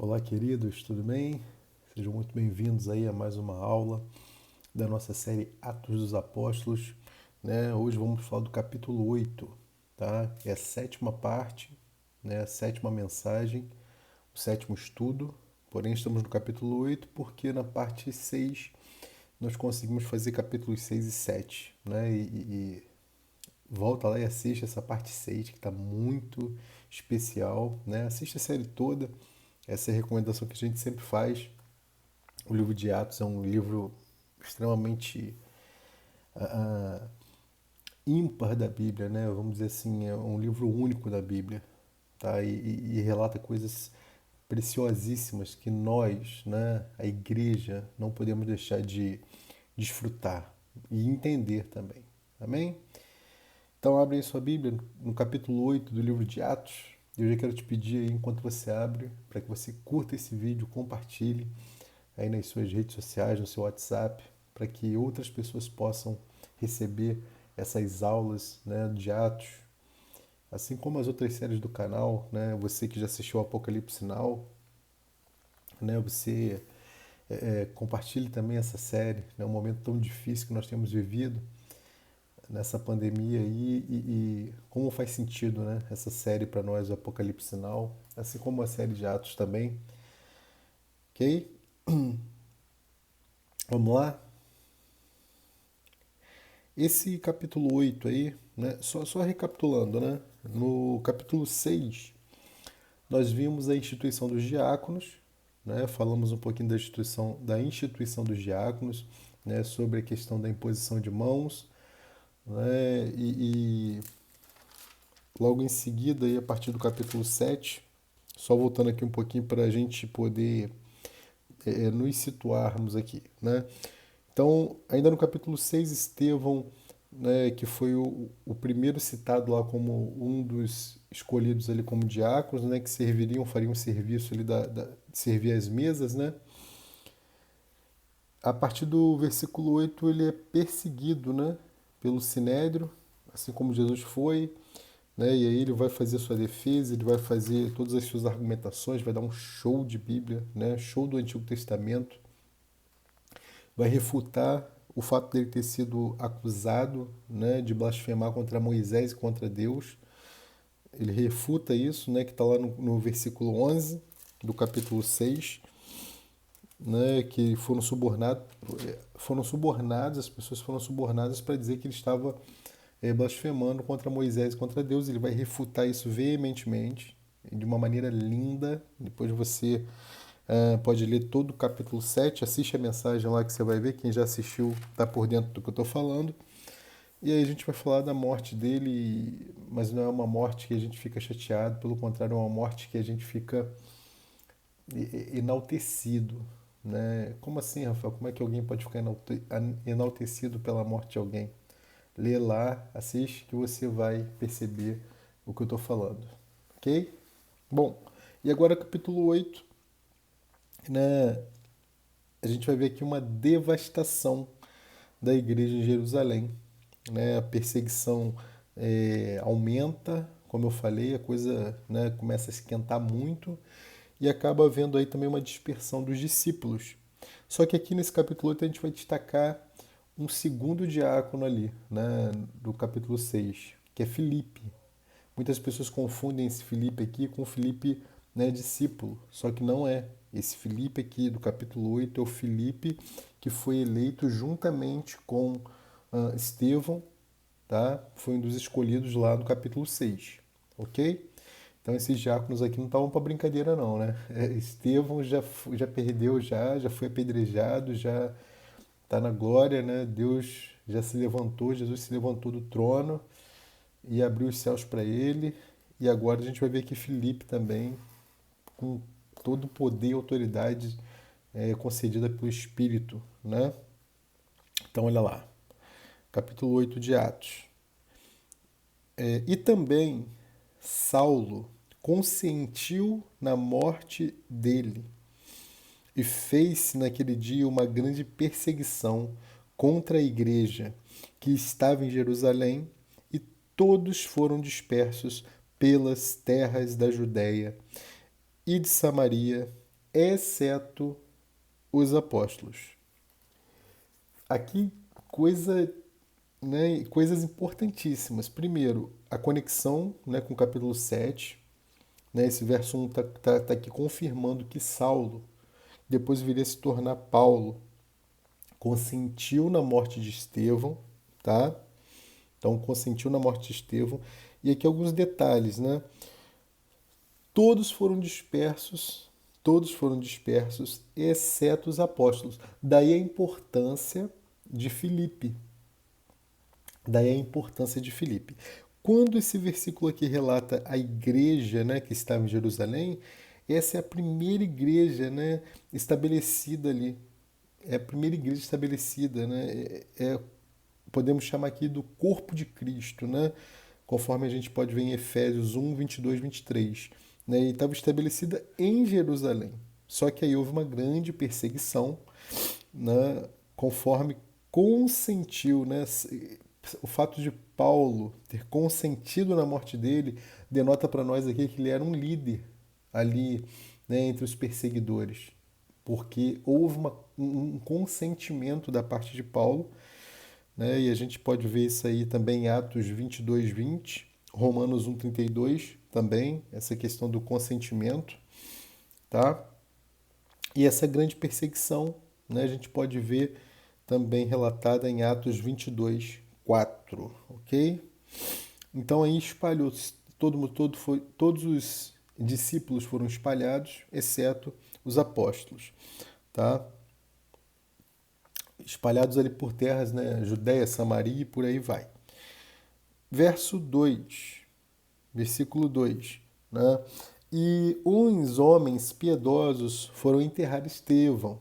Olá, queridos, tudo bem? Sejam muito bem-vindos aí a mais uma aula da nossa série Atos dos Apóstolos, né? Hoje vamos falar do capítulo 8, tá? É a sétima parte, né? A sétima mensagem, o sétimo estudo. Porém, estamos no capítulo 8 porque na parte 6 nós conseguimos fazer capítulos 6 e 7, né? E volta lá e assiste essa parte 6 que está muito especial, né? Assiste a série toda. Essa é a recomendação que a gente sempre faz. O livro de Atos é um livro extremamente ah, ímpar da Bíblia, né? Vamos dizer assim, é um livro único da Bíblia, tá? E relata coisas preciosíssimas que nós, né, a igreja, não podemos deixar de desfrutar e entender também. Amém? Então abre aí sua Bíblia no capítulo 8 do livro de Atos. Eu já quero te pedir aí, enquanto você abre, para que você curta esse vídeo, compartilhe aí nas suas redes sociais, no seu WhatsApp, para que outras pessoas possam receber essas aulas, né, de Atos, assim como as outras séries do canal, né? Você que já assistiu Apocalipse Now, né? Você compartilhe também essa série, né? Um momento tão difícil que nós temos vivido nessa pandemia aí e como faz sentido, né? Essa série para nós, o Apocalipse Now, assim como a série de Atos também, ok? Vamos lá? Esse capítulo 8 aí, né, só recapitulando, né, no capítulo 6 nós vimos a instituição dos diáconos, né, falamos um pouquinho da instituição dos diáconos, né, sobre a questão da imposição de mãos, né, e logo em seguida, aí, a partir do capítulo 7 só voltando aqui um pouquinho para a gente poder nos situarmos aqui, né? Então, ainda no capítulo 6 Estevão, né, que foi o primeiro citado lá como um dos escolhidos ali como diáconos, né, que fariam serviço ali de servir as mesas, né? A partir do versículo 8 ele é perseguido, né, pelo Sinédrio, assim como Jesus foi, né? E aí ele vai fazer sua defesa, ele vai fazer todas as suas argumentações, vai dar um show de Bíblia, né? Show do Antigo Testamento, vai refutar o fato dele ter sido acusado, né, de blasfemar contra Moisés e contra Deus. Ele refuta isso, né, que está lá no versículo 11 do capítulo 6, né, que foram subornados, as pessoas foram subornadas para dizer que ele estava blasfemando contra Moisés e contra Deus. Ele vai refutar isso veementemente, de uma maneira linda. Depois você pode ler todo o capítulo 7, assiste a mensagem lá que você vai ver. Quem já assistiu está por dentro do que eu estou falando. E aí a gente vai falar da morte dele, mas não é uma morte que a gente fica chateado, pelo contrário, é uma morte que a gente fica enaltecido. Né? Como assim, Rafael? Como é que alguém pode ficar enaltecido pela morte de alguém? Lê lá, assiste que você vai perceber o que eu estou falando. Ok? Bom, e agora capítulo 8, né? A gente vai ver aqui uma devastação da igreja em Jerusalém. Né? A perseguição aumenta, como eu falei, a coisa, né, começa a esquentar muito e acaba havendo aí também uma dispersão dos discípulos. Só que aqui nesse capítulo 8 a gente vai destacar um segundo diácono ali, né, do capítulo 6, que é Filipe. Muitas pessoas confundem esse Filipe aqui com o Filipe, né, discípulo, só que não é. Esse Filipe aqui do capítulo 8 é o Filipe que foi eleito juntamente com Estevão, tá? Foi um dos escolhidos lá no capítulo 6, ok? Então esses diáconos aqui não estavam para brincadeira não, né? Estevão já perdeu, já foi apedrejado, já está na glória, né? Deus já se levantou, Jesus se levantou do trono e abriu os céus para ele. E agora a gente vai ver que Filipe também, com todo o poder e autoridade concedida pelo Espírito, né? Então olha lá, capítulo 8 de Atos. E também Saulo consentiu na morte dele e fez-se naquele dia uma grande perseguição contra a igreja que estava em Jerusalém, e todos foram dispersos pelas terras da Judéia e de Samaria exceto os apóstolos. Aqui, coisas importantíssimas. Primeiro, a conexão, né, com o capítulo 7. Né, esse verso 1 tá aqui confirmando que Saulo depois viria a se tornar Paulo, consentiu na morte de Estevão, tá? Então, consentiu na morte de Estevão. E aqui alguns detalhes, né? Todos foram dispersos, exceto os apóstolos. Daí a importância de Filipe. Daí a importância de Filipe. Quando esse versículo aqui relata a igreja, né, que estava em Jerusalém, essa é a primeira igreja, né, estabelecida ali. É a primeira igreja estabelecida, né? Podemos chamar aqui do corpo de Cristo, né? Conforme a gente pode ver em Efésios 1, 22, 23. Né? E estava estabelecida em Jerusalém. Só que aí houve uma grande perseguição, né? Conforme consentiu, né? O fato de Paulo ter consentido na morte dele denota para nós aqui que ele era um líder ali, né, entre os perseguidores, porque houve um consentimento da parte de Paulo, né, e a gente pode ver isso aí também em Atos 22, 20, Romanos 1, 32 também, essa questão do consentimento, tá? E essa grande perseguição, né, a gente pode ver também relatada em Atos 22, 4, ok? Então aí espalhou-se, todos os discípulos foram espalhados, exceto os apóstolos, tá? Espalhados ali por terras, né? Judéia, Samaria e por aí vai. Verso 2, versículo 2, né? E uns homens piedosos foram enterrar Estevão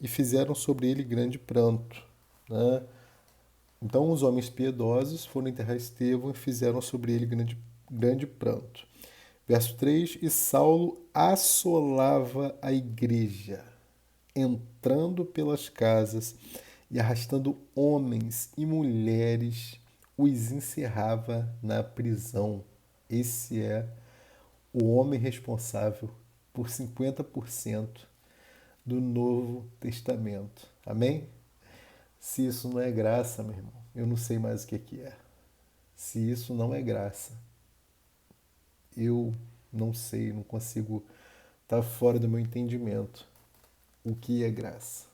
e fizeram sobre ele grande pranto, né? Então os homens piedosos foram enterrar Estevão e fizeram sobre ele grande pranto. Verso 3: E Saulo assolava a igreja, entrando pelas casas e arrastando homens e mulheres, os encerrava na prisão. Esse é o homem responsável por 50% do Novo Testamento. Amém? Se isso não é graça, meu irmão, eu não sei mais o que é. Se isso não é graça, eu não sei, não consigo, estar fora do meu entendimento o que é graça.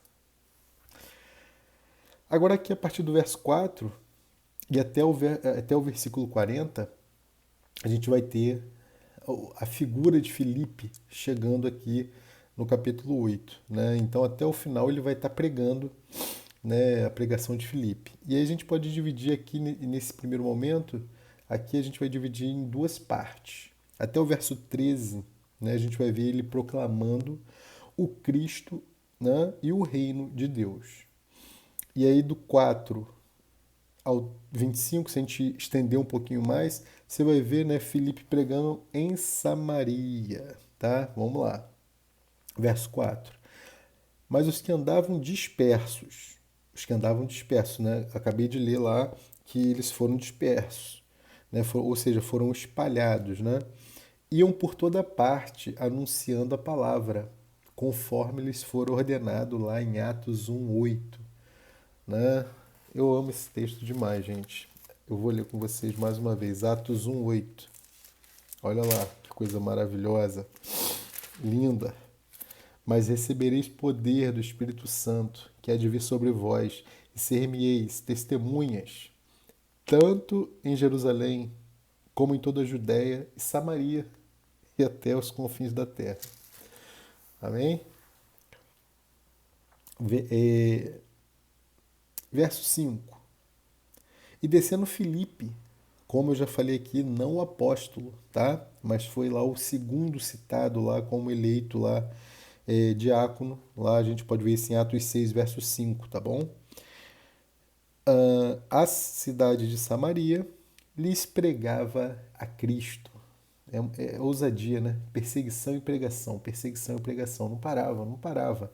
Agora aqui a partir do verso 4 e até o versículo 40, a gente vai ter a figura de Filipe chegando aqui no capítulo 8. Né? Então até o final ele vai estar pregando, né, a pregação de Filipe. E aí a gente pode dividir aqui nesse primeiro momento, aqui a gente vai dividir em duas partes. Até o verso 13, né, a gente vai ver ele proclamando o Cristo, né, e o reino de Deus. E aí do 4 ao 25, se a gente estender um pouquinho mais, você vai ver, né, Filipe pregando em Samaria, tá? Vamos lá. Verso 4. Mas os que andavam dispersos, né? Acabei de ler lá que eles foram dispersos, né? Ou seja, foram espalhados, né? Iam por toda parte anunciando a palavra, conforme lhes for ordenado lá em Atos 1:8, né? Eu amo esse texto demais, gente. Eu vou ler com vocês mais uma vez, Atos 1:8. Olha lá, que coisa maravilhosa, linda. Mas recebereis poder do Espírito Santo, que há de vir sobre vós, e ser-me-eis testemunhas, tanto em Jerusalém, como em toda a Judéia e Samaria, e até os confins da terra. Amém? Verso 5. E descendo Filipe, como eu já falei aqui, não o apóstolo, tá? Mas foi lá o segundo citado lá como eleito lá, diácono. Lá a gente pode ver isso em Atos 6, verso 5, tá bom? A cidade de Samaria lhes pregava a Cristo. É ousadia, né? Perseguição e pregação. Não parava, não parava.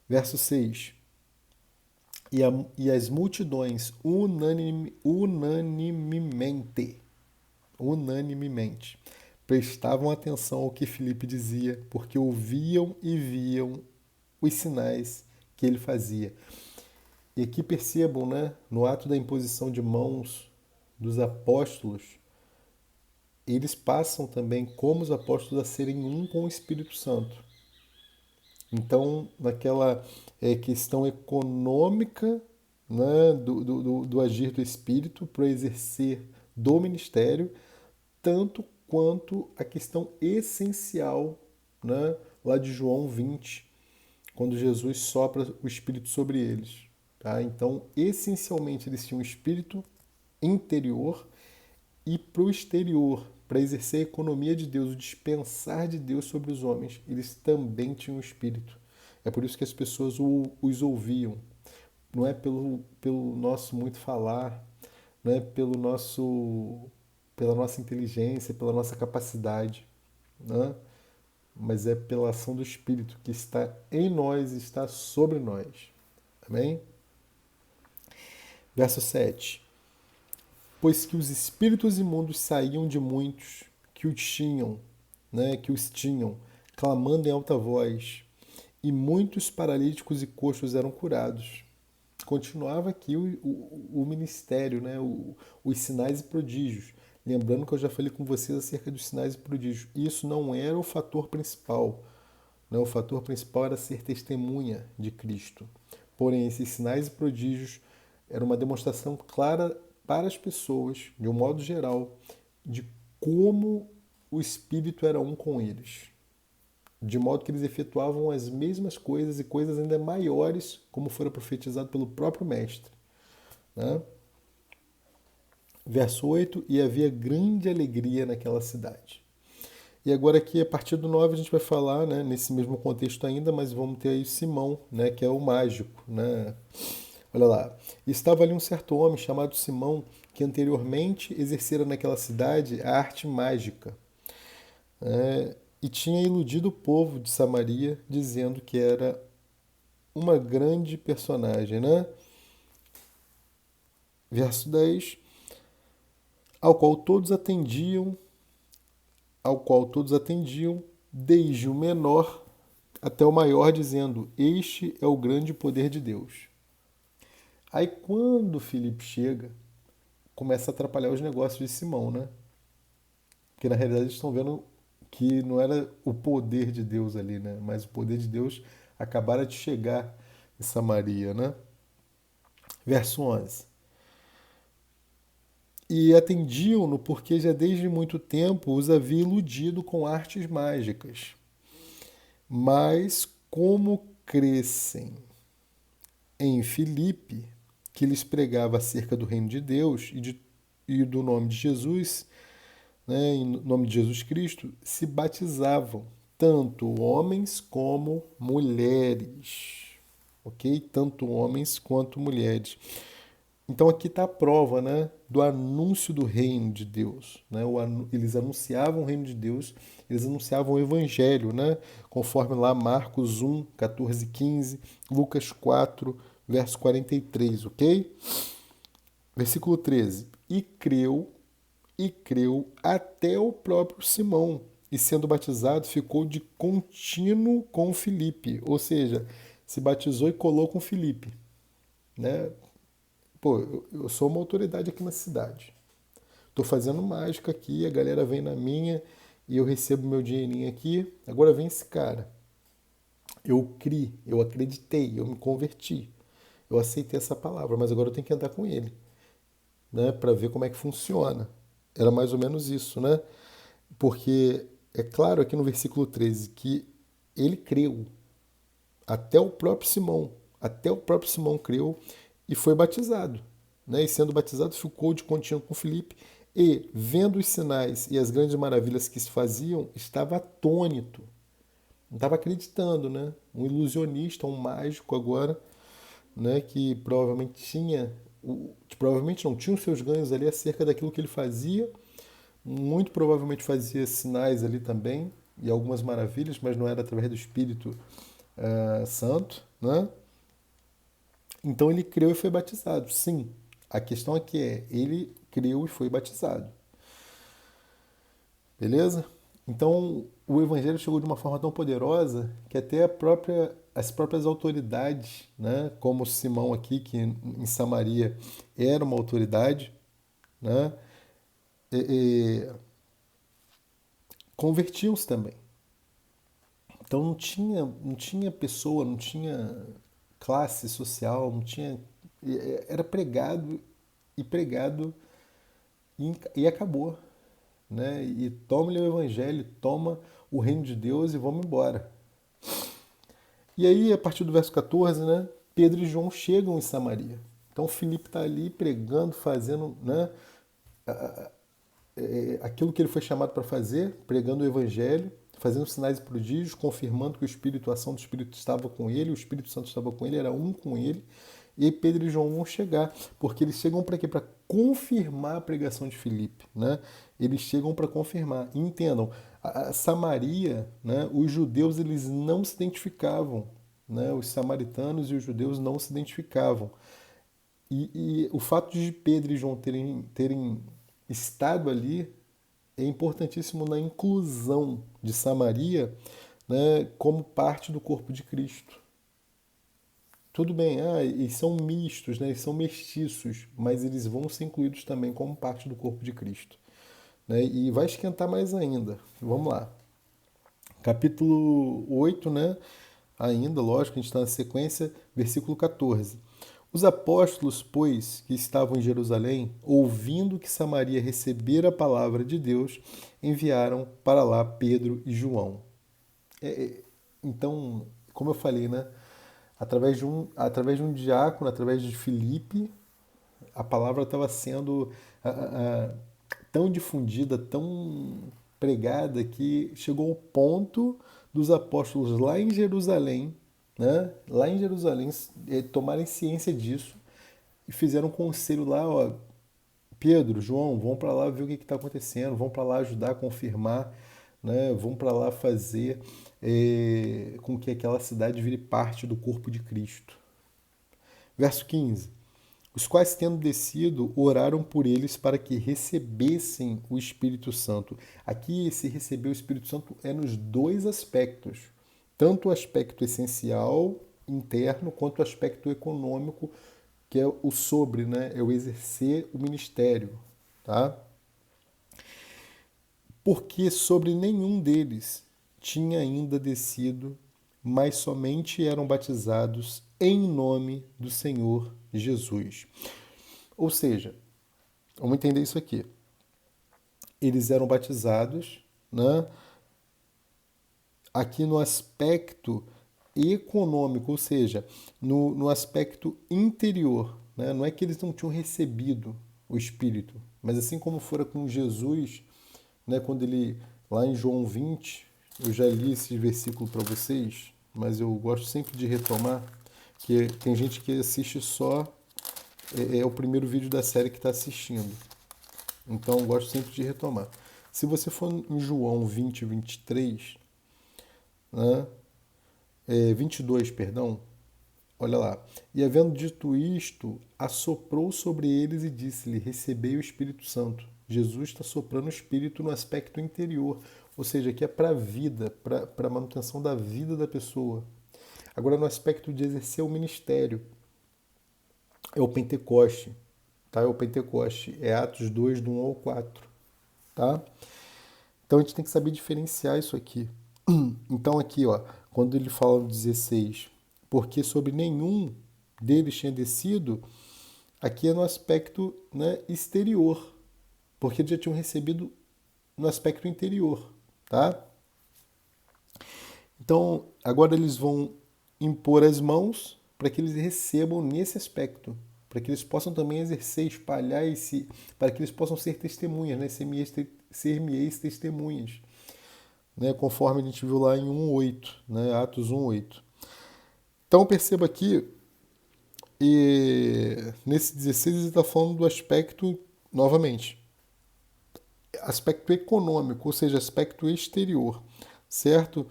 Verso 6. E as multidões unanimemente prestavam atenção ao que Filipe dizia, porque ouviam e viam os sinais que ele fazia. E aqui percebam, né, no ato da imposição de mãos dos apóstolos, eles passam também, como os apóstolos, a serem um com o Espírito Santo. Então, naquela questão econômica, né, do agir do Espírito para exercer do ministério, tanto quanto a questão essencial, né, lá de João 20, quando Jesus sopra o Espírito sobre eles. Tá? Então, essencialmente, eles tinham um espírito interior e para o exterior, para exercer a economia de Deus, o dispensar de Deus sobre os homens, eles também tinham um espírito. É por isso que as pessoas os ouviam. Não é pelo nosso muito falar, não é pela nossa inteligência, pela nossa capacidade, né? Mas é pela ação do Espírito que está em nós e está sobre nós. Amém? Verso 7. Pois que os espíritos imundos saíam de muitos que os tinham, né, clamando em alta voz, e muitos paralíticos e coxos eram curados. Continuava aqui o ministério, né, os sinais e prodígios. Lembrando que eu já falei com vocês acerca dos sinais e prodígios. Isso não era o fator principal. Né? O fator principal era ser testemunha de Cristo. Porém, esses sinais e prodígios eram uma demonstração clara para as pessoas, de um modo geral, de como o Espírito era um com eles. De modo que eles efetuavam as mesmas coisas e coisas ainda maiores, como fora profetizado pelo próprio Mestre. Né? Verso 8, e havia grande alegria naquela cidade. E agora aqui, a partir do 9, a gente vai falar, né, nesse mesmo contexto ainda, mas vamos ter aí Simão, né, que é o mágico. Né? Olha lá. Estava ali um certo homem chamado Simão, que anteriormente exercera naquela cidade a arte mágica. E tinha iludido o povo de Samaria, dizendo que era uma grande personagem, né? Verso 10, ao qual todos atendiam, desde o menor até o maior, dizendo, este é o grande poder de Deus. Aí quando Filipe chega, começa a atrapalhar os negócios de Simão, né? Porque na realidade eles estão vendo que não era o poder de Deus ali, né? Mas o poder de Deus acabara de chegar em Samaria, né? Verso 11. E atendiam-no porque já desde muito tempo os havia iludido com artes mágicas. Mas como crescem em Filipe, que lhes pregava acerca do reino de Deus e do nome de Jesus, né, em nome de Jesus Cristo, se batizavam, tanto homens como mulheres. Ok? Tanto homens quanto mulheres. Então aqui está a prova, né, do anúncio do reino de Deus. Né? Eles anunciavam o reino de Deus, eles anunciavam o evangelho, né? Conforme lá Marcos 1, 14 e 15, Lucas 4, verso 43, ok? Versículo 13. E creu até o próprio Simão, e sendo batizado ficou de contínuo com Filipe, ou seja, se batizou e colou com Filipe, né? Pô, eu sou uma autoridade aqui na cidade. Tô fazendo mágica aqui, a galera vem na minha e eu recebo meu dinheirinho aqui. Agora vem esse cara. Eu criei, eu acreditei, eu me converti. Eu aceitei essa palavra, mas agora eu tenho que andar com ele, né, para ver como é que funciona. Era mais ou menos isso, né? Porque é claro aqui no versículo 13 que ele creu, até o próprio Simão creu e foi batizado. Né? E sendo batizado, ficou de contínuo com Filipe e, vendo os sinais e as grandes maravilhas que se faziam, estava atônito. Não estava acreditando, né? Um ilusionista, um mágico agora, né? Que provavelmente provavelmente não tinha os seus ganhos ali acerca daquilo que ele fazia. Muito provavelmente fazia sinais ali também e algumas maravilhas, mas não era através do Espírito Santo, né? Então ele creu e foi batizado. Sim, a questão aqui é, ele creu e foi batizado. Beleza? Então, o evangelho chegou de uma forma tão poderosa que até as próprias autoridades, né, como Simão aqui, que em Samaria era uma autoridade, né, e convertiam-se também. Então não tinha pessoa, não tinha classe social, não tinha. Era pregado e pregado e acabou. Né? E toma-lhe o evangelho, toma o reino de Deus e vamos embora. E aí, a partir do verso 14, né, Pedro e João chegam em Samaria. Então Filipe está ali pregando, fazendo, né, aquilo que ele foi chamado para fazer, pregando o evangelho, fazendo sinais e prodígios, confirmando que a ação do Espírito estava com ele, o Espírito Santo estava com ele, era um com ele. E aí Pedro e João vão chegar, porque eles chegam para quê? Para confirmar a pregação de Filipe, né? Eles chegam para confirmar. E entendam, a Samaria, né, os judeus eles não se identificavam, né? Os samaritanos e os judeus não se identificavam. E o fato de Pedro e João terem estado ali é importantíssimo na inclusão de Samaria, né, como parte do corpo de Cristo. Tudo bem, eles são mistos, né, eles são mestiços, mas eles vão ser incluídos também como parte do corpo de Cristo. Né, e vai esquentar mais ainda. Vamos lá. Capítulo 8, né? Ainda, lógico, a gente está na sequência, versículo 14. Os apóstolos, pois, que estavam em Jerusalém, ouvindo que Samaria recebera a palavra de Deus, enviaram para lá Pedro e João. Então, como eu falei, né? Através de um diácono, através de Filipe, a palavra estava sendo tão difundida, tão pregada, que chegou ao ponto dos apóstolos lá em Jerusalém, né, tomarem ciência disso e fizeram um conselho lá, ó, Pedro, João, vão para lá ver o que está acontecendo, vão para lá ajudar a confirmar, né, vão para lá fazer com que aquela cidade vire parte do corpo de Cristo. Verso 15. Os quais, tendo descido, oraram por eles para que recebessem o Espírito Santo. Aqui, esse receber o Espírito Santo é nos dois aspectos. Tanto o aspecto essencial, interno, quanto o aspecto econômico, que é o sobre, né? É o exercer o ministério. Tá? Porque sobre nenhum deles tinha ainda descido, mas somente eram batizados em nome do Senhor Jesus. Ou seja, vamos entender isso aqui. Eles eram batizados, né, aqui no aspecto econômico, ou seja, no aspecto interior. Né? Não é que eles não tinham recebido o Espírito, mas assim como fora com Jesus, né, quando ele, lá em João 20, eu já li esse versículo para vocês, mas eu gosto sempre de retomar, que tem gente que assiste só, é o primeiro vídeo da série que está assistindo. Então eu gosto sempre de retomar. Se você for em João 20, 23, né, 22, perdão, olha lá. E havendo dito isto, assoprou sobre eles e disse-lhe: recebei o Espírito Santo. Jesus está soprando o Espírito no aspecto interior, ou seja, que é para a vida, para a manutenção da vida da pessoa. Agora, no aspecto de exercer o ministério, é o Pentecoste. Tá? É o Pentecoste. É Atos 2, do 1 ao 4. Tá? Então a gente tem que saber diferenciar isso aqui. Então aqui, ó, quando ele fala no 16, porque sobre nenhum deles tinha descido, aqui é no aspecto, né, exterior, porque eles já tinham recebido no aspecto interior, tá? Então agora eles vão impor as mãos para que eles recebam nesse aspecto, para que eles possam também exercer, espalhar esse, para que eles possam ser testemunhas, né, ser-me-eis testemunhas. Né, conforme a gente viu lá em 1:8, né, Atos 1:8. Então perceba aqui, nesse 16 ele está falando do aspecto, novamente, aspecto econômico, ou seja, aspecto exterior, certo?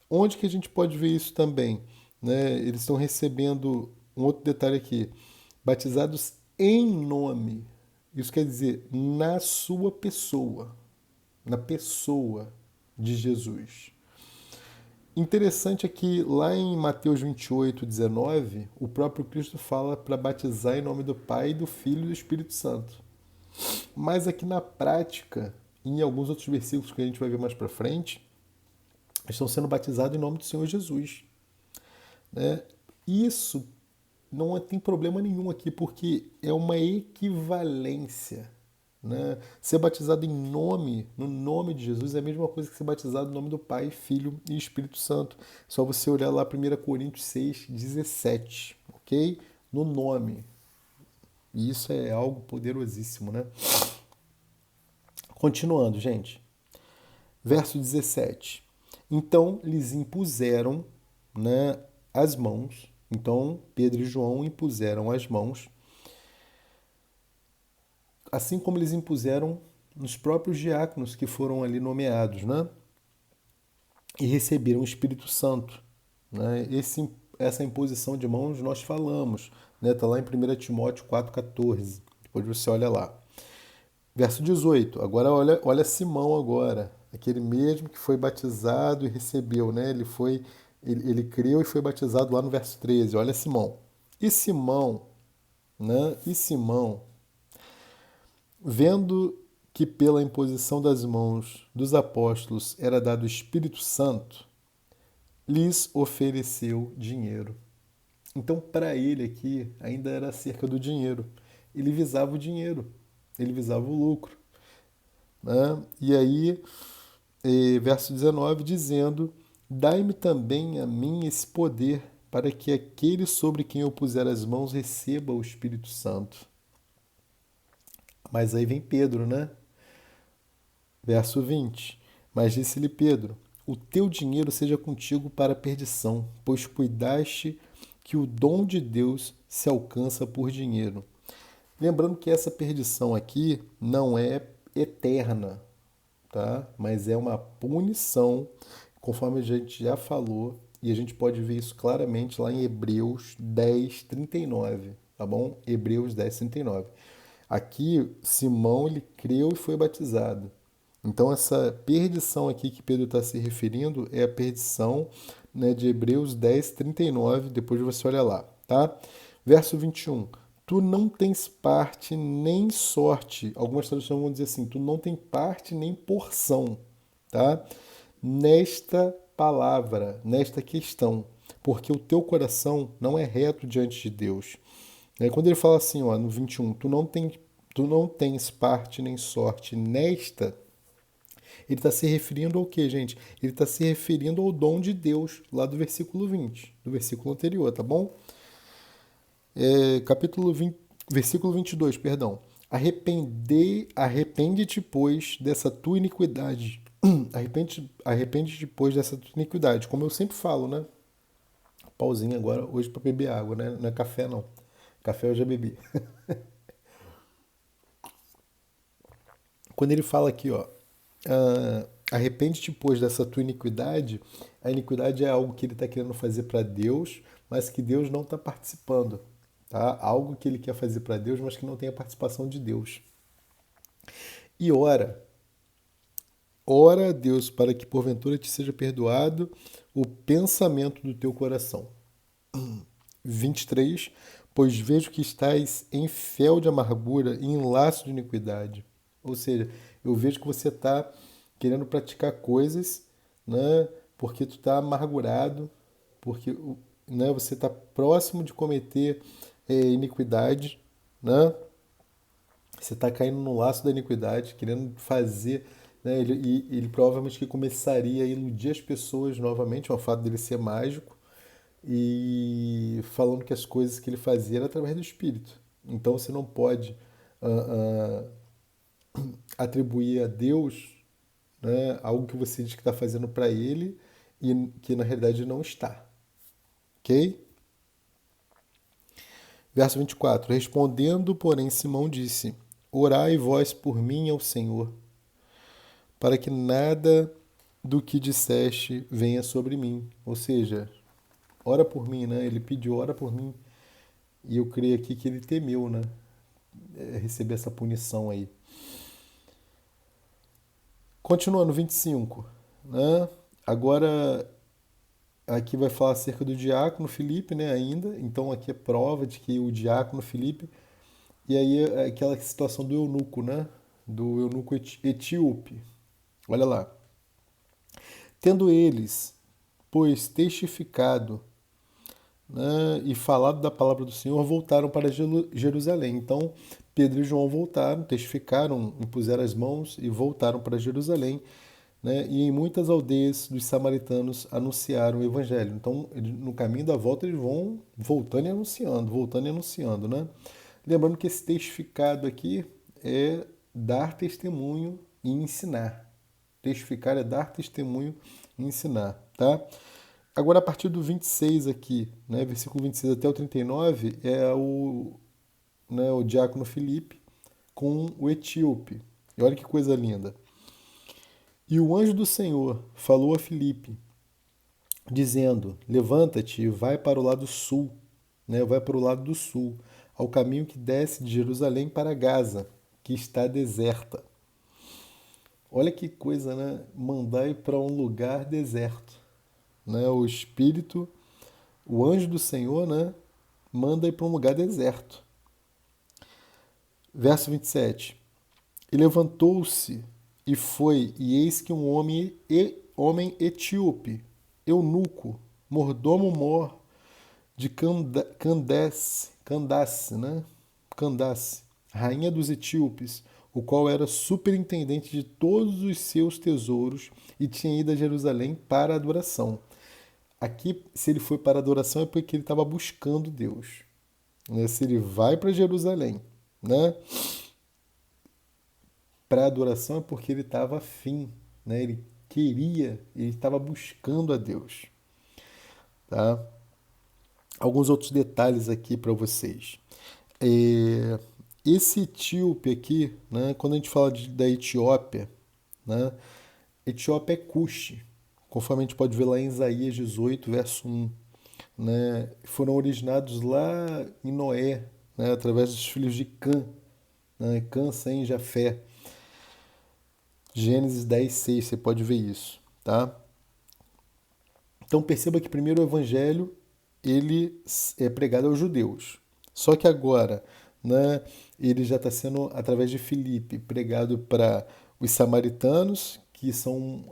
Onde que a gente pode ver isso também? Né? Eles estão recebendo, um outro detalhe aqui, batizados em nome. Isso quer dizer, na sua pessoa, na pessoa de Jesus. Interessante é que lá em Mateus 28, 19, o próprio Cristo fala para batizar em nome do Pai, do Filho e do Espírito Santo. Mas aqui na prática, em alguns outros versículos que a gente vai ver mais para frente, estão sendo batizados em nome do Senhor Jesus. Né? Isso não tem problema nenhum aqui, porque é uma equivalência. Né? Ser batizado no nome de Jesus, é a mesma coisa que ser batizado no nome do Pai, Filho e Espírito Santo. Só você olhar lá 1 Coríntios 6, 17, ok? No nome. E isso é algo poderosíssimo, né? Continuando, gente. Verso 17. Então lhes impuseram, né, as mãos. Então Pedro e João impuseram as mãos, assim como eles impuseram nos próprios diáconos que foram ali nomeados, né? E receberam o Espírito Santo. Né? Essa imposição de mãos nós falamos, né? Está lá em 1 Timóteo 4,14. Depois você olha lá. Verso 18. Agora olha Simão agora. Aquele mesmo que foi batizado e recebeu, né? Ele creu e foi batizado lá no verso 13. Olha Simão. E Simão, né? E Simão, vendo que pela imposição das mãos dos apóstolos era dado o Espírito Santo, lhes ofereceu dinheiro. Então, para ele aqui, ainda era acerca do dinheiro. Ele visava o dinheiro, ele visava o lucro. Né? E aí, verso 19, dizendo: dai-me também a mim esse poder, para que aquele sobre quem eu puser as mãos receba o Espírito Santo. Mas aí vem Pedro, né? Verso 20. Mas disse-lhe Pedro: o teu dinheiro seja contigo para a perdição, pois cuidaste que o dom de Deus se alcança por dinheiro. Lembrando que essa perdição aqui não é eterna, tá? Mas é uma punição, conforme a gente já falou, e a gente pode ver isso claramente lá em Hebreus 10, 39, tá bom? Hebreus 10, 39. Aqui, Simão, ele creu e foi batizado. Então, essa perdição aqui que Pedro está se referindo é a perdição, né, de Hebreus 10, 39, depois você olha lá, tá? Verso 21. Tu não tens parte nem sorte. Algumas traduções vão dizer assim, tu não tens parte nem porção, tá? Nesta palavra, nesta questão, porque o teu coração não é reto diante de Deus. Quando ele fala assim, ó, no 21, tu não tens parte nem sorte nesta, ele está se referindo ao quê, gente? Ele está se referindo ao dom de Deus, lá do versículo 20, do versículo anterior, tá bom? Capítulo 20, versículo 22, perdão. Arrepende-te, pois, dessa tua iniquidade. Arrepende-te, pois, dessa tua iniquidade. Como eu sempre falo, né? Pauzinho agora, hoje para beber água, né? Não é café, não. Café eu já bebi. Quando ele fala aqui, ó, arrepende-te, pois, dessa tua iniquidade, a iniquidade é algo que ele está querendo fazer para Deus, mas que Deus não está participando. Tá? Algo que ele quer fazer para Deus, mas que não tem a participação de Deus. E ora a Deus para que porventura te seja perdoado o pensamento do teu coração. 23. Pois vejo que estás em fel de amargura e em laço de iniquidade. Ou seja, eu vejo que você está querendo praticar coisas, né, porque tu está amargurado, porque, né, você está próximo de cometer iniquidade, né? Você está caindo no laço da iniquidade, querendo fazer, né? Ele provavelmente que começaria a iludir as pessoas novamente, é o fato dele ser mágico, e falando que as coisas que ele fazia era através do Espírito. Então você não pode atribuir a Deus, né, algo que você diz que está fazendo para ele e que na realidade não está. Ok? Verso 24. Respondendo, porém, Simão disse: orai vós por mim ao Senhor, para que nada do que disseste venha sobre mim. Ou seja, ora por mim, né? Ele pediu, ora por mim. E eu creio aqui que ele temeu, né? Receber essa punição aí. Continuando, 25. né? Agora, aqui vai falar acerca do diácono Filipe, né, ainda. Então, aqui é prova de que o diácono Filipe. E aí, é aquela situação do eunuco, né? Do eunuco etíope. Olha lá. Tendo eles, pois, testificado, né, e falado da palavra do Senhor, voltaram para Jerusalém. Então, Pedro e João voltaram, testificaram, impuseram as mãos e voltaram para Jerusalém, né, e em muitas aldeias dos samaritanos anunciaram o evangelho. Então, no caminho da volta, eles vão voltando e anunciando, né? Lembrando que esse testificado aqui é dar testemunho e ensinar. Testificar é dar testemunho e ensinar, tá? Agora, a partir do 26 aqui, né, versículo 26 até o 39, é o diácono Filipe com o etíope. E olha que coisa linda. E o anjo do Senhor falou a Filipe, dizendo: Levanta-te e vai para o lado sul, né, vai para o lado do sul, ao caminho que desce de Jerusalém para Gaza, que está deserta. Olha que coisa, né? Mandar ir para um lugar deserto, né? O Espírito, o anjo do Senhor, né, manda ir para um lugar deserto. Verso 27. E levantou-se e foi, e eis que um homem etíope, eunuco, mordomo-mor de Candace, né? Candace, rainha dos etíopes, o qual era superintendente de todos os seus tesouros e tinha ido a Jerusalém para a adoração. Aqui, se ele foi para a adoração, é porque ele estava buscando Deus. Né? Se ele vai para Jerusalém, né, para a adoração, é porque ele estava afim, né? Ele estava buscando a Deus. Tá? Alguns outros detalhes aqui para vocês. É, esse etíope aqui, né, quando a gente fala da Etiópia, né, Etiópia é Cuxi, conforme a gente pode ver lá em Isaías 18, verso 1. Né, foram originados lá em Noé, né, através dos filhos de Cã, né, Cã, Sem e Jafé. Gênesis 10, 6, você pode ver isso. Tá? Então perceba que primeiro o evangelho ele é pregado aos judeus. Só que agora, né, ele já está sendo, através de Filipe, pregado para os samaritanos, que são,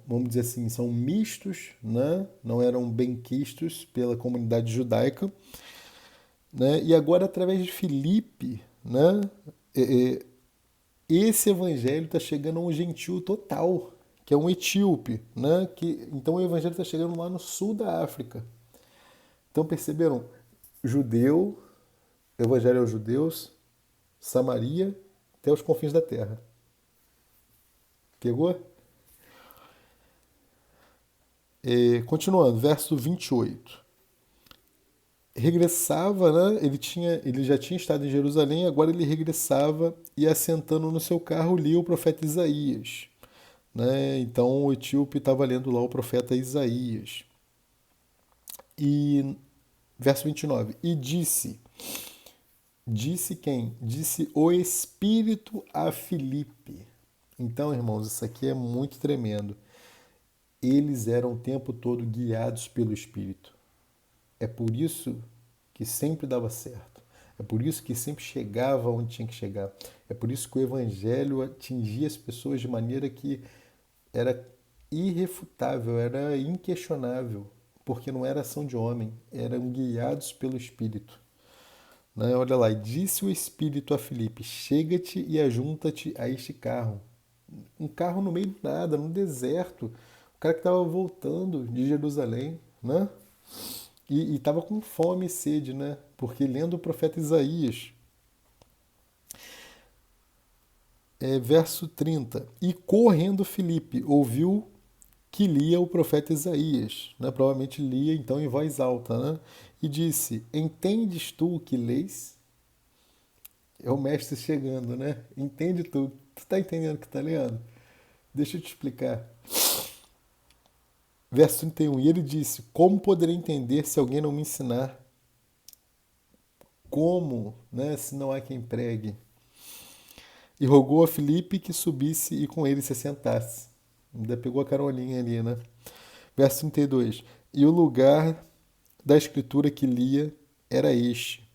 vamos dizer assim, são mistos, né, não eram benquistos pela comunidade judaica. Né, e agora, através de Filipe, né, esse evangelho está chegando a um gentio total, que é um etíope. Né, então o evangelho está chegando lá no sul da África. Então perceberam? Judeu, evangelho aos judeus, Samaria, até os confins da terra. Pegou? Continuando, verso 28. Regressava, né? Ele já tinha estado em Jerusalém, agora ele regressava e assentando no seu carro lia o profeta Isaías. Né? Então o etíope estava lendo lá o profeta Isaías. E verso 29. E disse quem? Disse o Espírito a Filipe. Então, irmãos, isso aqui é muito tremendo. Eles eram o tempo todo guiados pelo Espírito. É por isso que sempre dava certo. É por isso que sempre chegava onde tinha que chegar. É por isso que o Evangelho atingia as pessoas de maneira que era irrefutável, era inquestionável, porque não era ação de homem, eram guiados pelo Espírito. Né? Olha lá, e disse o Espírito a Filipe: chega-te e ajunta-te a este carro. Um carro no meio do nada, no deserto. O cara que estava voltando de Jerusalém, né? E estava com fome e sede, né? Porque lendo o profeta Isaías, verso 30. E correndo Filipe ouviu que lia o profeta Isaías, né? Provavelmente lia então em voz alta, né? E disse: Entendes tu o que lês? É o mestre chegando, né? Entende tu? Tu está entendendo o que está lendo? Deixa eu te explicar. Verso 31. E ele disse: Como poderei entender se alguém não me ensinar? Como, né? Se não há quem pregue. E rogou a Filipe que subisse e com ele se assentasse. Ainda pegou a caroninha ali, né? Verso 32. E o lugar da escritura que lia era este,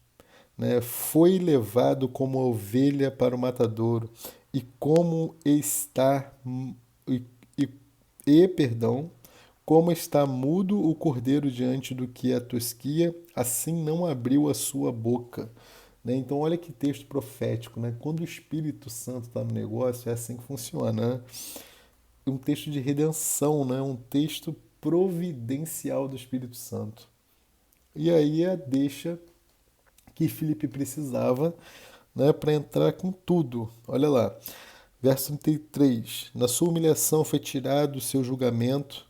né? Foi levado como ovelha para o matadouro, e como está e, e, perdão, como está mudo o cordeiro diante do que a tosquia, assim não abriu a sua boca. Né? Então, olha que texto profético. Né? Quando o Espírito Santo está no negócio, é assim que funciona. Né? Um texto de redenção, né? Um texto providencial do Espírito Santo. E aí a deixa que Filipe precisava, né, para entrar com tudo. Olha lá, verso 33. Na sua humilhação foi tirado o seu julgamento,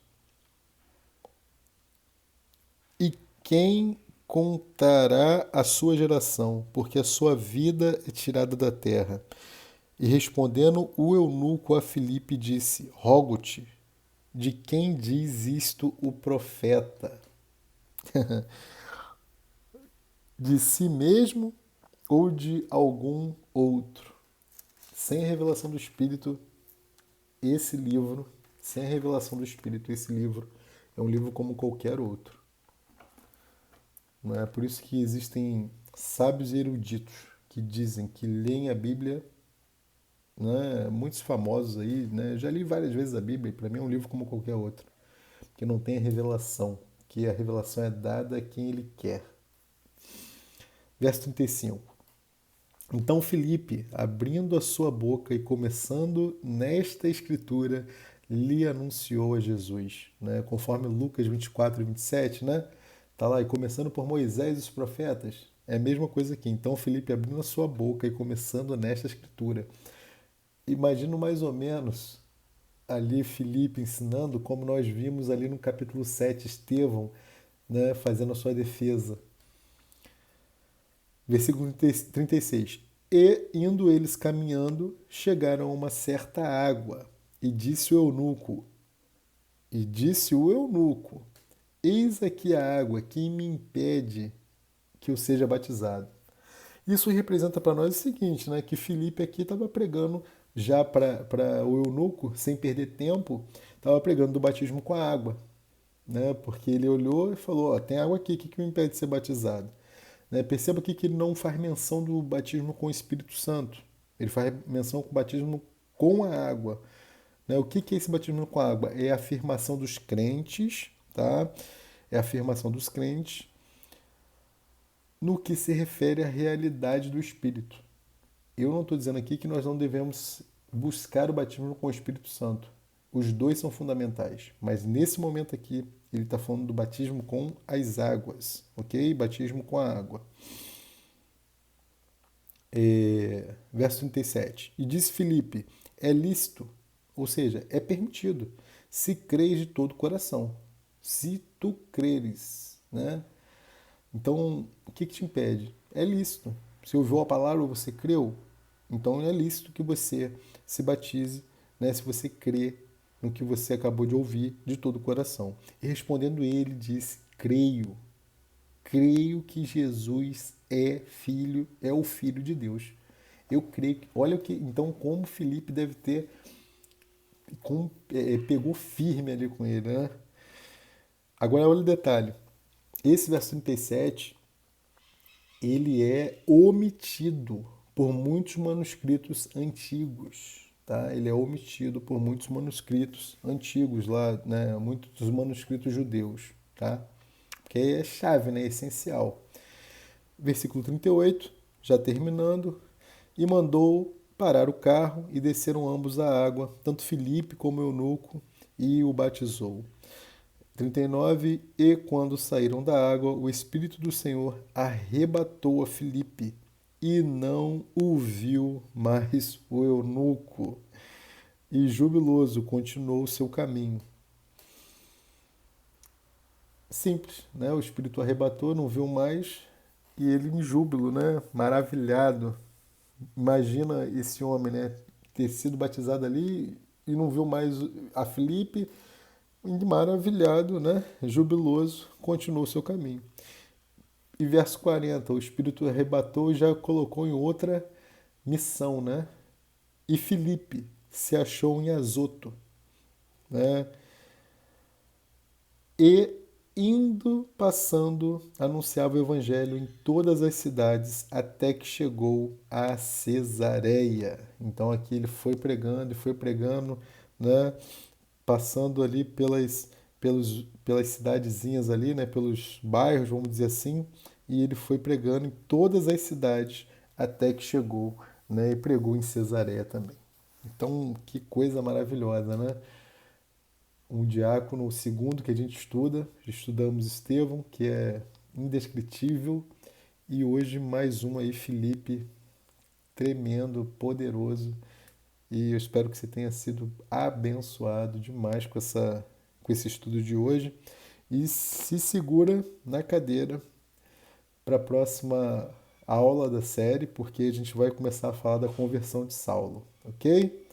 e quem contará a sua geração? Porque a sua vida é tirada da terra. E respondendo o eunuco a Filipe disse: Rogo-te, de quem diz isto o profeta? De si mesmo ou de algum outro? Sem a revelação do Espírito, esse livro, sem a revelação do Espírito, esse livro é um livro como qualquer outro. Não é por isso que existem sábios e eruditos que dizem que leem a Bíblia, né, muitos famosos aí, né, já li várias vezes a Bíblia, e para mim é um livro como qualquer outro, que não tem a revelação, que a revelação é dada a quem ele quer. Verso 35. Então Filipe, abrindo a sua boca e começando nesta escritura, lhe anunciou a Jesus, né? Conforme Lucas 24 e 27, né? Tá lá, e começando por Moisés e os profetas. É a mesma coisa aqui. Então Filipe abrindo a sua boca e começando nesta escritura. Imagino mais ou menos ali Filipe ensinando, como nós vimos ali no capítulo 7, Estevão, né, fazendo a sua defesa. Versículo 36. E, indo eles caminhando, chegaram a uma certa água. E disse o eunuco, eis aqui a água, quem me impede que eu seja batizado? Isso representa para nós o seguinte, né, que Filipe aqui estava pregando já para o eunuco, sem perder tempo, estava pregando do batismo com a água. Né, porque ele olhou e falou, ó, tem água aqui, o que me impede de ser batizado? Né? Perceba aqui que ele não faz menção do batismo com o Espírito Santo. Ele faz menção com o batismo com a água. Né? O que é esse batismo com a água? É a afirmação dos crentes, tá? É a afirmação dos crentes no que se refere à realidade do Espírito. Eu não estou dizendo aqui que nós não devemos buscar o batismo com o Espírito Santo. Os dois são fundamentais. Mas nesse momento aqui, ele está falando do batismo com as águas, ok? Batismo com a água. Verso 37. E disse Filipe, é lícito, ou seja, é permitido, se creres de todo o coração. Se tu creres, né? Então, o que te impede? É lícito. Se ouviu a palavra, você creu, então é lícito que você se batize, né, se você crê no que você acabou de ouvir de todo o coração. E respondendo ele, disse: Creio. Creio que Jesus é o Filho de Deus. Eu creio que, olha o que, então como Filipe deve ter, pegou firme ali com ele, né? Agora olha o detalhe. Esse verso 37, ele é omitido por muitos manuscritos antigos, tá? Ele é omitido por muitos manuscritos antigos lá, né? Muitos dos manuscritos judeus, tá? Porque é chave, né? É essencial. Versículo 38, já terminando, e mandou parar o carro e desceram ambos à água, tanto Filipe como Eunuco, e o batizou. 39, e quando saíram da água, o Espírito do Senhor arrebatou a Filipe, e não o viu mais o eunuco. E jubiloso continuou o seu caminho. Simples, né? O Espírito arrebatou, não viu mais, e ele em júbilo, né? Maravilhado. Imagina esse homem, né? Ter sido batizado ali e não viu mais a Filipe, maravilhado, né? Jubiloso, continuou seu caminho. E verso 40, o Espírito arrebatou e já colocou em outra missão, né? E Filipe se achou em Azoto. né? E indo, passando, anunciava o evangelho em todas as cidades, até que chegou a Cesareia. Então aqui ele foi pregando, né? Passando ali pelas cidadezinhas ali, né? Pelos bairros, vamos dizer assim, e ele foi pregando em todas as cidades, até que chegou, né? E pregou em Cesareia também. Então, que coisa maravilhosa, né? Um diácono, o segundo que a gente estuda, estudamos Estevão, que é indescritível, e hoje mais um aí, Filipe, tremendo, poderoso, e eu espero que você tenha sido abençoado demais com esse estudo de hoje, e se segura na cadeira para a próxima aula da série, porque a gente vai começar a falar da conversão de Saulo, ok?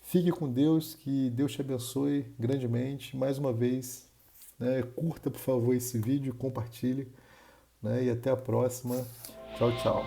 Fique com Deus, que Deus te abençoe grandemente. Mais uma vez, né, curta, por favor, esse vídeo, compartilhe, né, e até a próxima. Tchau, tchau.